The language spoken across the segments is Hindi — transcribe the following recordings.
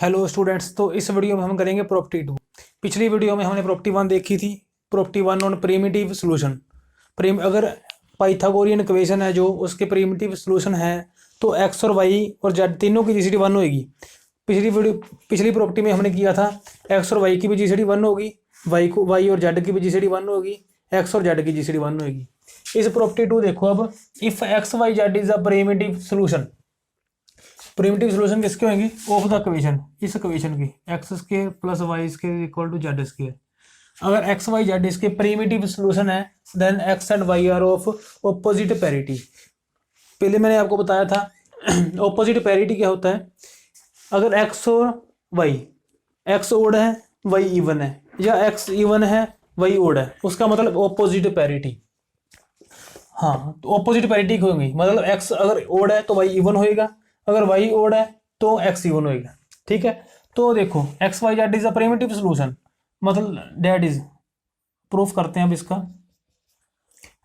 Hello students. तो इस वीडियो में हम करेंगे प्रॉपर्टी 2। पिछली वीडियो में हमने प्रॉपर्टी 1 देखी थी। Property 1 on primitive solution. अगर पाइथागोरियन इक्वेशन है जो उसके प्रिमिटिव सॉल्यूशन है तो एक्स और वाई और जेड तीनों की जीसीडी 1 होगी। पिछली प्रॉपर्टी में हमने किया था एक्स और वाई की भी जीसीडी 1 होगी, वाई और जेड की भी जीसीडी 1 होगी, एक्स और जेड की जीसीडी 1 होगी। इस प्रॉपर्टी 2 देखो अब, if x Y z is a primitive solution. Primitive solution किसके होंगे? ऑफ द इक्वेशन, इस इक्वेशन की x square plus y square equal to z square. अगर एक्स वाई जेड इसके प्रिमिटिव सॉल्यूशन है then x and Y are of opposite parity. पहले मैंने आपको बताया था ऑपोजिट पैरिटी क्या होता है। अगर एक्स और वाई, एक्स ओड है वाई इवन है, या एक्स इवन है वाई ओड है, उसका मतलब ऑपोजिट पैरिटी। हाँ, तो ऑपोजिट पैरिटी होंगी, मतलब एक्स अगर ओड है तो वाई इवन होएगा, अगर वाई ओड है तो एक्स इवन होएगा। ठीक है, तो देखो x Y z is a primitive solution, मतलब डेट इज प्रूफ करते हैं अब इसका।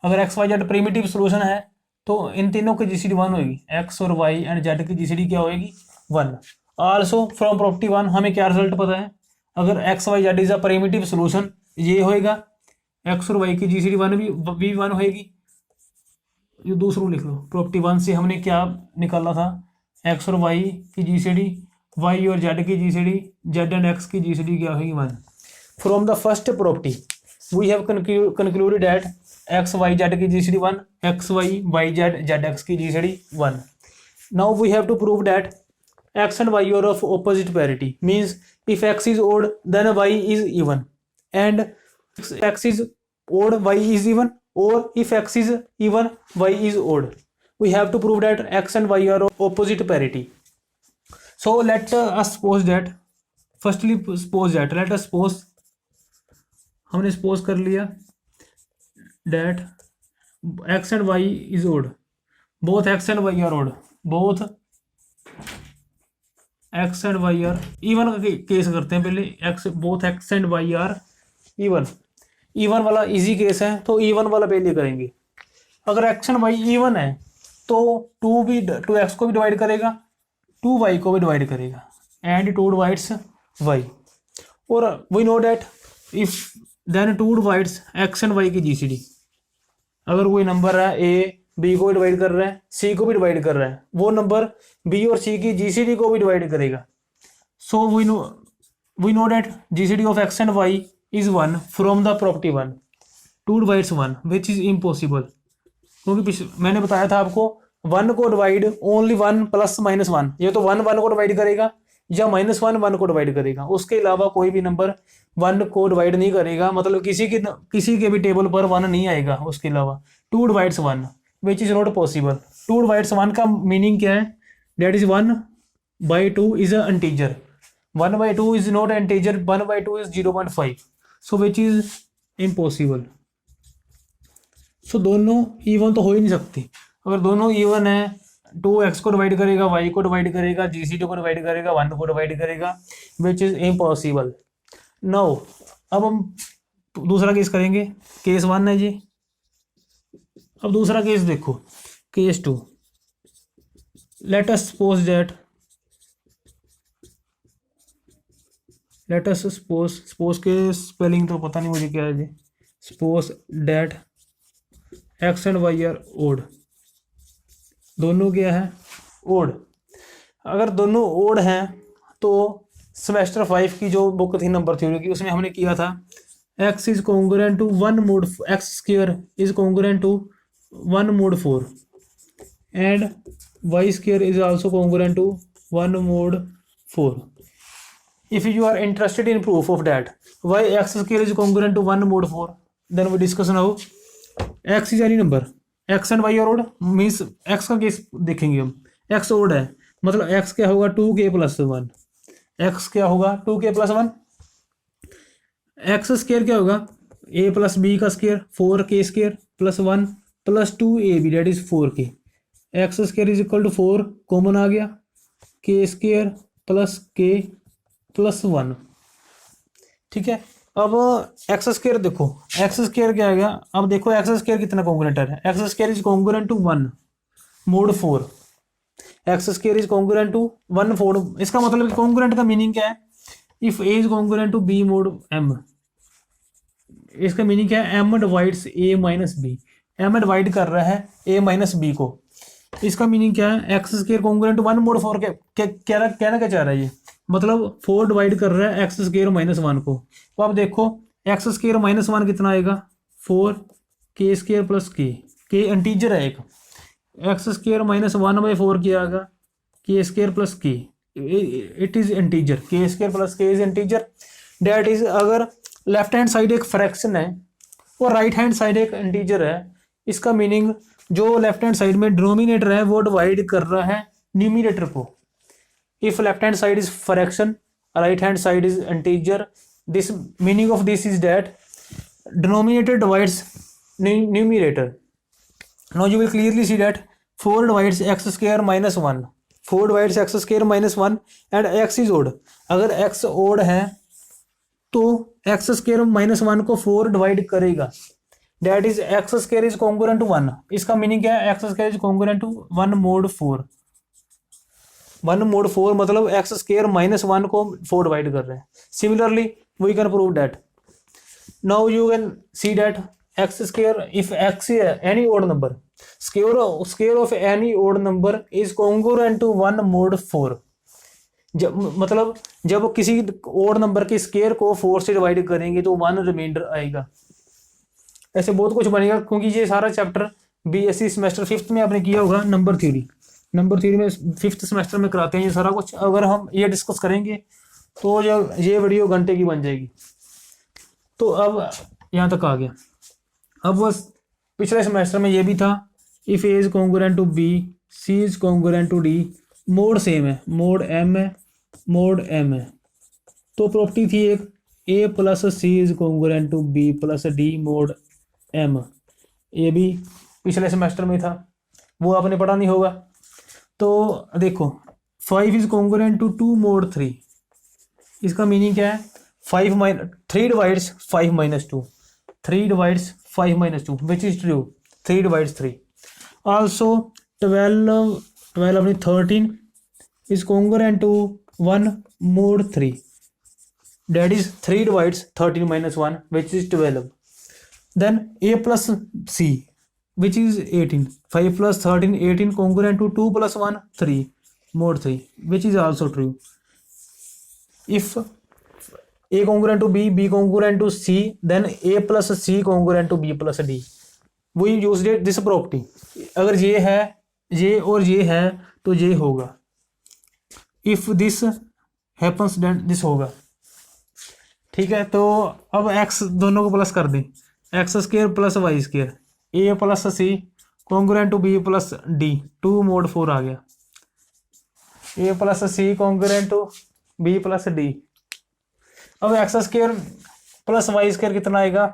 अगर x Y z primitive solution है तो इन तीनों की जीसीडी 1 होगी, एक्स और वाई एंड जेड की जीसीडी क्या होगी? 1। आल्सो फ्रॉम प्रॉपर्टी 1 हमें क्या रिजल्ट पता है? अगर x Y z is a primitive solution ये होएगा, एक्स और वाई की जीसीडी 1 भी 1 होएगी। ये दूसरा लिख लो, प्रॉपर्टी 1 से हमने क्या निकाला था? एक्स और वाई की जीसीडी, वाई और जेड की जीसीडी, जेड एंड एक्स की जीसीडी क्या होगी? 1। From the first property we have concluded that X Y Z की GCD 1, X Y Z Z X की GCD 1। Now we have to prove that X and Y are of opposite parity, means if X is odd then Y is even, and X is odd y is even, or if x is even y is odd. We have to prove that x and y are opposite parity. So let us suppose that, firstly suppose that, let us suppose, हमने suppose कर लिया that x and y is odd, both x and y are odd, both x and y are even का केस करते हैं पहले। x both x and y are even, even वाला इजी केस है तो इवन वाला पहले करेंगे। अगर एक्स एंड वाई इवन है तो टू एक्स को भी डिवाइड करेगा, टू वाई को भी डिवाइड करेगा, एंड टू डिवाइड्स वाई। और we know that if then two divides x and y की जीसीडी। अगर कोई नंबर है ए बी को भी डिवाइड कर रहा है, सी को भी डिवाइड कर रहा है, वो नंबर बी और सी की जीसीडी को भी डिवाइड करेगा। So we know that GCD of x and y is 1 from the property 1, 2 divides 1 which is impossible, क्योंकि मैंने बताया था आपको 1 को डिवाइड ओनली 1 प्लस माइनस 1, ये तो 1 1 को डिवाइड करेगा या माइनस 1 1 को डिवाइड करेगा, उसके अलावा कोई भी नंबर 1 को डिवाइड नहीं करेगा, मतलब किसी के भी टेबल पर 1 नहीं आएगा उसके अलावा। 2 divides 1 which is not possible. 2 divides 1 का मीनिंग क्या है? That is 1/2 is a integer, 1/2 is not integer, 1/2 is 0.5, so which is impossible. So दोनों इवन तो हो ही नहीं सकती। अगर दोनों इवन है, 2x को डिवाइड करेगा, y को डिवाइड करेगा, जीसीडी को डिवाइड करेगा, 1 को डिवाइड करेगा, विच इज इम्पॉसिबल। नाउ अब हम दूसरा केस करेंगे, केस 1 है जी। अब दूसरा केस देखो, case 2। Let us suppose that, let us suppose के स्पेलिंग तो पता नहीं मुझे क्या है जी। Suppose that X and Y are odd, दोनों क्या है? ओड। अगर दोनों ओड हैं तो सेमेस्टर 5 की जो बुक थी नंबर थ्योरी की, उसमें हमने किया था x is congruent to 1 mod x square is congruent to 1 mod 4 and y square is also congruent to 1 mod 4। If you are interested in proof of that, why x square is congruent to 1 mod 4, then we discuss now. x is any number, x and y are odd, means x का केस देखेंगे हम। x odd है मतलब x क्या होगा? 2k plus 1, x क्या होगा? 2k plus 1। x स्क्वायर क्या होगा? a plus b का square, 4k square plus 1 plus 2ab that is 4k। x square is equal to 4 common आ गया, k square plus k plus 1। ठीक है, अब एक्स स्क्वायर देखो, एक्स स्क्वायर क्या आएगा? अब देखो एक्स स्क्वायर कितना कॉन्ग्रुएंट है, X square is congruent to 1 mod 4 X square is congruent to 1/4। इसका मतलब कॉन्ग्रुएंट का मीनिंग क्या है? If A is congruent to b mod m, इसका मीनिंग क्या है? M divides a minus b, m divide कर रहा है ए माइनस बी को। इसका मीनिंग क्या है? एक्स स्केयर कॉन्ग्रुएंट टू 1/4 के कहना क्या चाह रहा है ये? मतलब 4 डिवाइड कर रहा है एक्स स्केयर माइनस 1 को। तो आप देखो एक्स स्केयर माइनस 1 कितना आएगा? 4 के स्केयर प्लस के इंटीजर है एक। एक्स स्केयर माइनस 1/4 क्या आएगा? के स्केयर प्लस के, इट इज इंटीजर, के स्केयर प्लस के इज इंटीजर। डेट इज, अगर लेफ्ट हैंड साइड एक फ्रैक्शन है और राइट हैंड साइड एक इंटीजर है, इसका मीनिंग जो लेफ्ट हैंड साइड में डिनोमिनेटर है वो डिवाइड कर रहा है न्यूमिनेटर को। If left hand side is fraction, right hand side is integer, this meaning of this is that denominator divides numerator. Now you will clearly see that 4 divides x square minus 1, 4 divides x square minus 1 and x is odd. अगर x odd है तो x square minus 1 को 4 डिवाइड करेगा, that is x square is congruent to 1। इसका मीनिंग क्या है? x square is congruent to 1 mod 4, 1 mod 4 मतलब x square minus 1 को 4 डिवाइड कर रहे हैं। Similarly we can prove that now you can see that x square, if x is any odd number, square of any odd number is congruent to 1 mod 4। मतलब जब किसी odd नंबर के स्केयर को 4 से डिवाइड करेंगे तो 1 रिमाइंडर आएगा। ऐसे बहुत कुछ बनेगा, क्योंकि ये सारा चैप्टर बीएससी सेमेस्टर 5th में आपने किया होगा। नंबर थ्योरी में 5th सेमेस्टर में कराते हैं ये सारा कुछ। अगर हम ये डिस्कस करेंगे तो जब ये वीडियो घंटे की बन जाएगी। तो अब यहाँ तक आ गया। अब बस पिछले सेमेस्टर में ये भी था, if A is congruent to B, C is congruent to D, mod same है, मोड एम है, मोड एम है। तो प्रॉपर्टी थी एक, A plus C is congruent to B plus D mod M. ये भी पिछले सेमेस्टर में था, वो आपने पढ़ा नहीं होगा। तो देखो 5 इज कॉन्ग्रुएंट टू 2 मोड 3। इसका मीनिंग क्या है? 3 divides 5 minus 2, 3 divides 5 minus 2 which is true, 3 divides 3। Also 13 is congruent to 1 mod 3, that is 3 divides 13 minus 1 which is 12। Then a plus c which is 18, 5 plus 13 18 congruent to 2 plus 1 3 mod 3 which is also true। If a congruent to b, b congruent to c, then a plus c congruent to b plus d। We used it this property। अगर ये है, ये और ये है तो ये होगा। If this happens then this होगा। ठीक है, तो अब x दोनों को प्लस कर दें, x square plus y square, a plus c congruent to b plus d, 2 mod 4 आ गया। a plus c congruent to b plus d। अब x square plus y square कितना आएगा?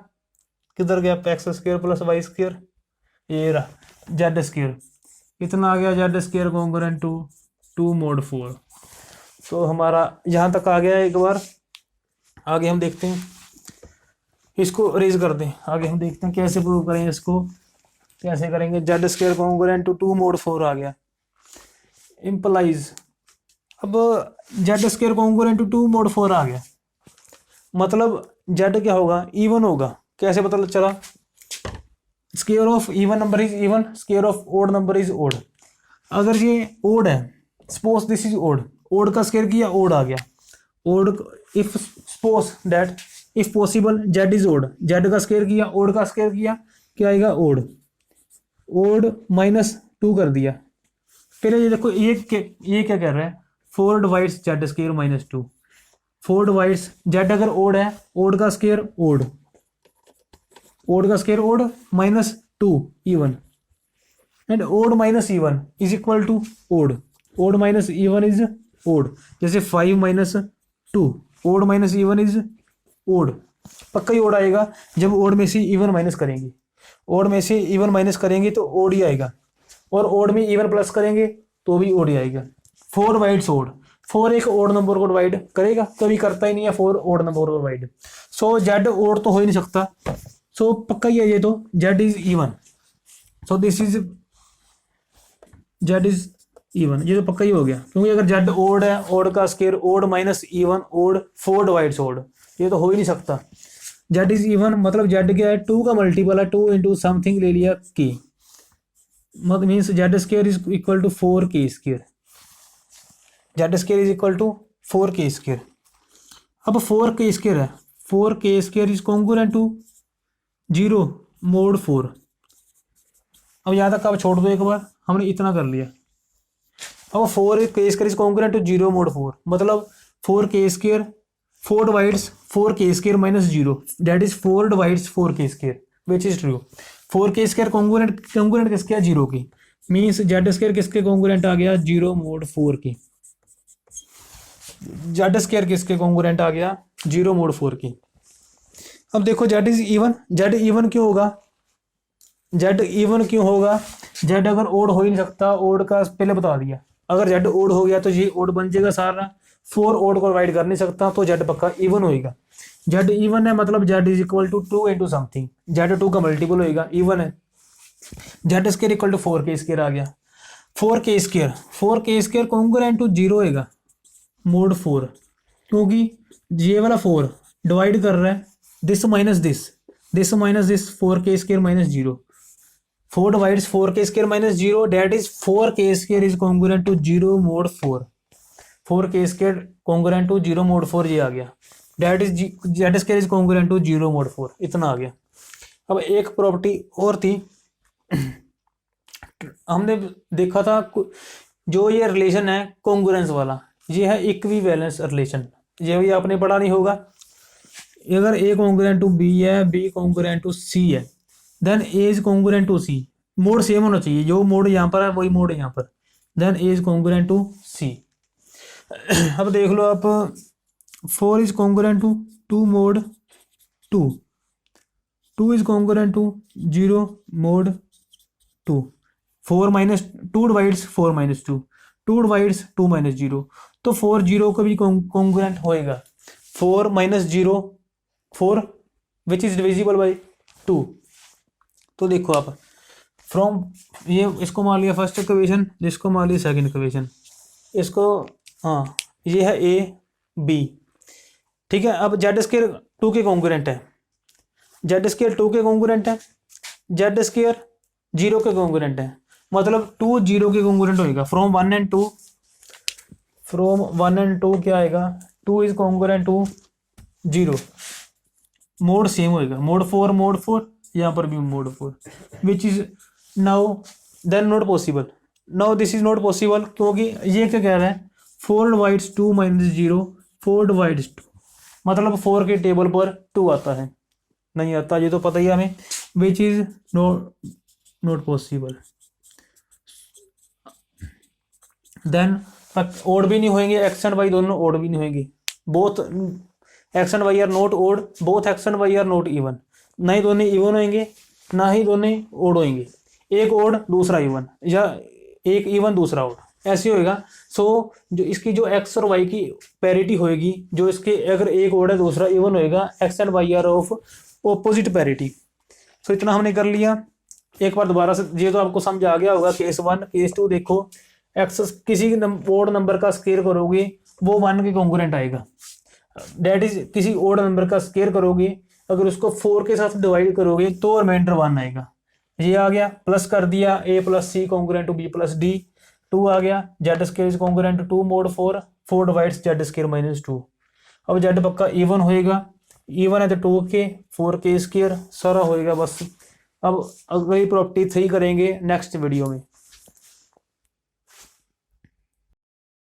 किधर गया x square plus y square? ये रहा जेड स्केयर। कितना आ गया? Z square congruent to 2 mod 4। तो हमारा यहाँ तक आ गया। एक बार आगे हम देखते हैं, इसको रेज कर दें। आगे हम देखते हैं कैसे प्रूव करेंगे इसको, कैसे करेंगे। Z square congruent to 2 mod 4 आ गया, इम्प्लाइज। अब z square congruent to 2 mod 4 आ गया, मतलब जेड क्या होगा? इवन होगा। कैसे पता चला? Square of even number is even, square of odd number is odd. अगर ये ओड है, suppose this is odd, odd का स्केयर किया ओड आ गया। Odd if suppose that if possible z is odd, z का स्केयर किया ओड का स्केयर किया, क्या आएगा? ओड। ओड माइनस 2 कर दिया। फिर ये देखो ये क्या कह रहा है? 4 divides Z square minus 2, 4 divides z अगर ओड है, ओड का स्केयर ओड, ओड का square odd minus 2 even, and odd minus even is equal to odd, odd minus even is odd. जैसे 5 minus 2, odd minus even is odd. पक्का ही ओड आएगा जब ओड में से इवन माइनस करेंगे। ओड में से इवन माइनस करेंगे तो ओड ही आएगा, और ओड में इवन प्लस करेंगे तो भी ओड ही आएगा। 4 डिवाइड्स ओड, 4 एक ओड नंबर को डिवाइड करेगा? कभी करता ही नहीं है 4 ओड नंबर को डिवाइड। सो जेड ओड तो हो ही नहीं सकता। सो पक्का ही है ये, तो z is even. So this is z is even, ये तो पक्का ही हो गया, क्योंकि अगर जेड ओड है, ओड का square odd minus even, odd 4 divides odd, ये तो हो ही नहीं सकता। जेड इज इवन मतलब जेड क्या है, 2 का मल्टीपल है, 2 इंटू समथिंग ले लिया के, मतलब means z square is equal to 4 के square, z square is equal to 4 के स्केयर। अब 4 के स्केयर है, 4 के square is congruent to 0 mod 4। अब यहाँ तक आप छोड़ दो, एक बार हमने इतना कर लिया। अब 4 के square is congruent to 0 mod 4, मतलब 4 के स्केयर 4 डिवाइड्स 4 के square minus 0, that is 4 divides 4 के स्केयर, विच इज ट्रू। 4 के स्केयर कॉन्ग्रुएंट किसके है, 0 की, मीन्स जेड स्केयर किसके कॉन्ग्रुएंट आ गया, 0 मोड 4 की। जेड स्केयर किसके कॉन्ग्रुएंट आ गया, 0 मोड 4 की। अब देखो Z is even, Z even क्यों होगा, जेड इवन क्यों होगा, जेड अगर ओड हो ही नहीं सकता, ओड का पहले बता दिया, अगर जेड ओड हो गया तो ये ओड बन जाएगा सारा, 4 ओड को डिवाइड कर नहीं सकता, तो जेड पक्का इवन होएगा। जेड इवन है मतलब z is equal to 2 into something, z 2 का मल्टीपल होएगा, इवन है। जेड स्केयर इक्वल टू 4 के स्केयर आ गया, 4 के स्केयर कॉन्ग्रुएंट टू 0 होएगा मोड 4, क्योंकि ये वाला 4 डिवाइड कर रहा है दिस माइनस दिस, 4 के स्केयर माइनस 0, 4 डिवाइड्स 4 के स्केयर माइनस 0, डेट इज 4 के square is congruent to 0 mod 4, 4 के स्केयर कॉन्ग्रुएंट टू 0 मोड 4, ये आ गया, that is z square is congruent to 0 mod 4, इतना आ गया। अब एक प्रॉपर्टी और थी, हमने देखा था जो ये रिलेशन है कॉन्ग्रुएंस वाला, ये है इक्विवेलेंस रिलेशन, ये भी आपने पढ़ा नहीं होगा। अगर ए कॉन्ग्रुएंट टू बी है, बी कॉन्ग्रुएंट टू सी है, then A is congruent to C, mod same होना चाहिए, जो मोड यहाँ पर है वही मोड है यहाँ पर, then A is congruent to C. अब देख लो आप, 4 is congruent to 2 mod 2, 2 is congruent to 0 mod 2, 4 minus 2 divides 4 minus 2, 2 divides 2 minus 0, तो 4 0 का भी कॉन्ग्रुएंट होएगा, 4 minus 0 4 which is divisible by 2। तो देखो आप फ्रॉम ये इसको मान लिया फर्स्ट इक्वेशन, जिसको मान लिया सेकंड इक्वेशन, इसको हाँ ये है ए बी, ठीक है। अब जेड स्केयर 2 के कॉन्ग्रुएंट है, जेड स्केयर 2 के कॉन्ग्रुएंट है, जेड स्केयर 0 के कॉन्ग्रुएंट है, मतलब 2 0 के कॉन्ग्रुएंट होएगा। फ्रॉम 1 एंड 2, फ्रॉम 1 एंड 2 क्या आएगा, 2 is congruent to 0, mod same होएगा, मोड 4 यहाँ पर भी mod 4, which is now then not possible, now this is not possible, क्योंकि ये क्या कह रहा है, 4 डिवाइड्स 2 माइनस 0, 4 डिवाइड्स 2, मतलब 4 के टेबल पर 2 आता है, नहीं आता, ये तो पता ही है हमें, which is not possible. Then odd भी नहीं होंगे, एक्स एंड वाई दोनों ओड भी नहीं होंगे, both x and Y are not odd, both x and Y are not even, ना ही दोनों इवन होंगे ना ही दोनों ओड होंगे, एक ओड दूसरा इवन, या एक इवन दूसरा ओड, ऐसे होएगा। सो जो इसकी जो एक्स और वाई की पैरिटी होएगी, जो इसके अगर एक ओड है दूसरा इवन होएगा, X and Y are of opposite parity. So इतना हमने कर लिया, एक बार दोबारा से, ये तो आपको समझ आ गया होगा। केस 1 केस 2 देखो, एक्स किसी ओड नंबर का स्केयर करोगे वो 1 के कॉन्ग्रुएंट आएगा, डेट इज किसी ओड नंबर का स्केयर करोगे अगर उसको 4 के साथ डिवाइड करोगे तो रिमाइंडर 1 आएगा, ये आ गया, प्लस कर दिया, A plus C congruent to B plus D, 2 आ गया, Z square is congruent to 2 mod 4, 4 divides Z square minus 2। अब जेड पक्का इवन होएगा, इवन है तो 2 के 4 के स्केयर सारा होएगा बस। अब अगली प्रॉपर्टी 3 करेंगे नेक्स्ट वीडियो में।